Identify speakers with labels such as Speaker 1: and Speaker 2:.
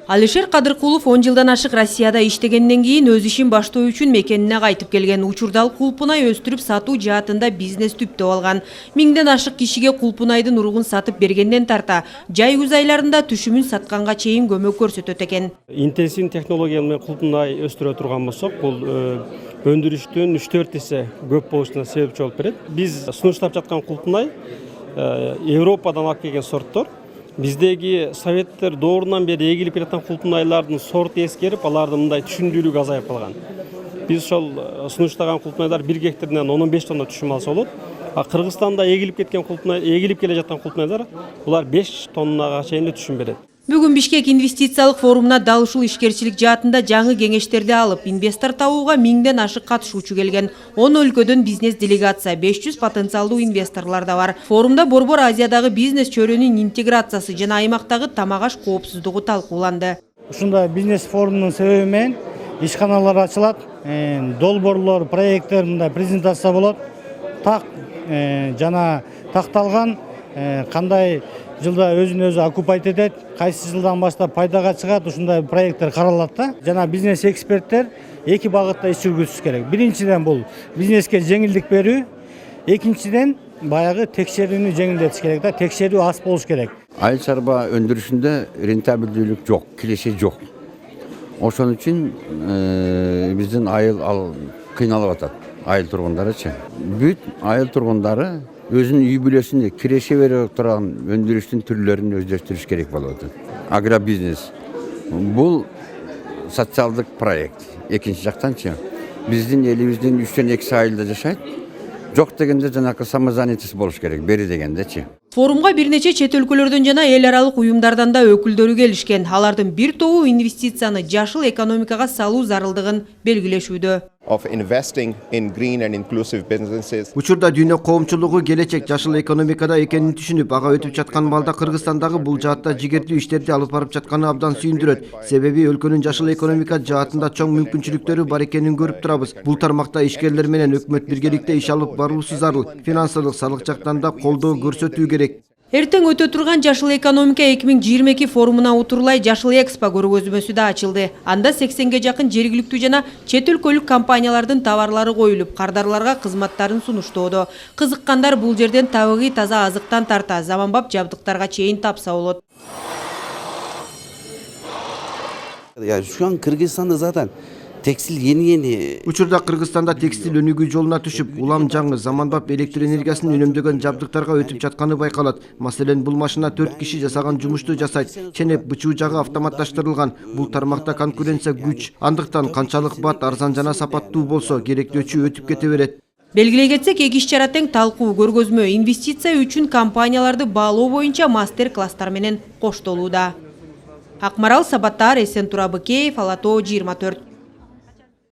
Speaker 1: Алишер Кадыркулов 10 жылдан ашык Россияда иштегенден кийин өз ишин баштоо үчүн мекенине кайтып келген. Учурдал кулпунай өстүрүп сатуу жаатында бизнес түптөп алган. 1000ден ашык кишиге кулпунайдын уругун сатып бергенден тарта жай күз айларында түшүмүн сатканга чейин көмөк көрсөтөт экен.
Speaker 2: Интенсив технология менен кулпунай өстүрө турган болсок, бул өндүрүштүн 3-4 эсе көп болушуна себепчи болуп берет. Биз сунуштап жаткан кулпунай Европадан алып келген сорттор. Биздеги советтер доорунан бери эгилип келаткан кулпунайлардын сорту эскерип, алардын мындай түшүмдүүлүгү азайып калган. Биз ошол сунуштаган кулпунайлар 1 гектардан 10-15 тонна түшүм алса болот. А Кыргызстанда эгилип келе жаткан кулпунайлар булар 5 тоннага чейин түшүм берет.
Speaker 1: Бүгүн Бишкек инвестициялык форумуна дал ушул ишкерчилик жаатында жаңы кеңештерди алып, инвестор табууга 1000ден ашык катышуучу келген. 10 өлкөдөн бизнес делегация, 500 потенциалдуу инвесторлор да бар. Форумда Борбор Азиядагы бизнес чөйрөнүн интеграциясы жана аймактагы тамак аш коопсуздугу талкууланды.
Speaker 3: Ушундай бизнес форумдун себеби менен ишканалар ачылат, долбоорлор, проекттер, мындай презентация болот. Так жана такталган кандай жылда өзүн өзү оккупайт этет, кайсы жылдан баштап пайдага чыгат, ушундай проекттер каралат да. Жана бизнес эксперттер эки багытта иш жүргүзүш керек. Биринчиден бул бизнеске жеңилдик берүү, экинчиден баягы текшерүүнү жеңилдетиш керек да, текшерүү аз болуш керек.
Speaker 4: Айыл чарба өндүрүшүндө рентабелдүүлүк жок, киреше жок. Ошон үчүн биздин айыл кыйналып атат. Айыл тургундарычы. Бүт айыл тургундары өзүнүн үй бүлөсүндө киреше берип турган өндүрүштүн түрлөрүн өздөштүрүш керек болот. Агробизнес. Бул социалдык проект. Экинчи жактанчы биздин элибиздин 3-2 айылда жашайт. Жок дегенде жанакы самозанятость болуш керек, бери дегендечи.
Speaker 1: Форумга бир нече чет өлкөлөрдөн жана эл аралык уюмдардан да өкүлдөрү келишкен. Алардын бир тобу инвестицияны жашыл экономикага салуу зарылдыгын белгилешүүдө.
Speaker 5: Учурда дүйнө коомчулугу келечек жашыл экономикада экенин түшүнүп, ага өтүп жаткан балда Кыргызстандагы бул жаатта жигердүү иштерди алып барып жатканы абдан сүйүндүрөт. Себеби өлкөнүн жашыл экономика жаатында чоң мүмкүнчүлүктөрү бар экенин көрүп турабыз. Бул тармакта ишкерлер менен өкмөт биргеликте иш алып баруусу зарыл. Финансылык, салык жактан да колдоо көрсөтүү керек.
Speaker 1: Эртең өтө турган жашыл экономика 2022 форумуна утурлай Жашыл Экспо көргөзмөсү да ачылды. Анда 80ге жакын жергиликтүү жана чет өлкөлүк компаниялардын товарлары коюлуп, кардарларга кызматтарын сунуштоодо. Кызыккандар бул жерден табигый таза азыктан тарта заманбап жабдыктарга чейин тапса болот.
Speaker 6: Şu an Kırgızistan'da zaten tekstil yeni.
Speaker 5: Учурда Кыргызстанда текстил өнүгүү жолуна түшүп, улам жаңы заманбап электр энергиясын үнөмдөгөн жабдыктарга өтүп жатканы байкалат. Маселен, бул машина 4 киши жасаган жумушту жасайт. Ченеп, бычуу жагы автоматташтырылган. Бул тармакта конкуренция күч. Андыктан канчалык бат арзан жана сапаттуу болсо, керектөөчү өтүп кете берет.
Speaker 1: Белгилей кетсек, эки иш-чара тең талкуу көргөзмө инвестиция үчүн компанияларды баалоо боюнча мастер-класстар менен коштолууда. Акмарал Сабаттар, Эсен Турабыкеев, Ала Тоо 24.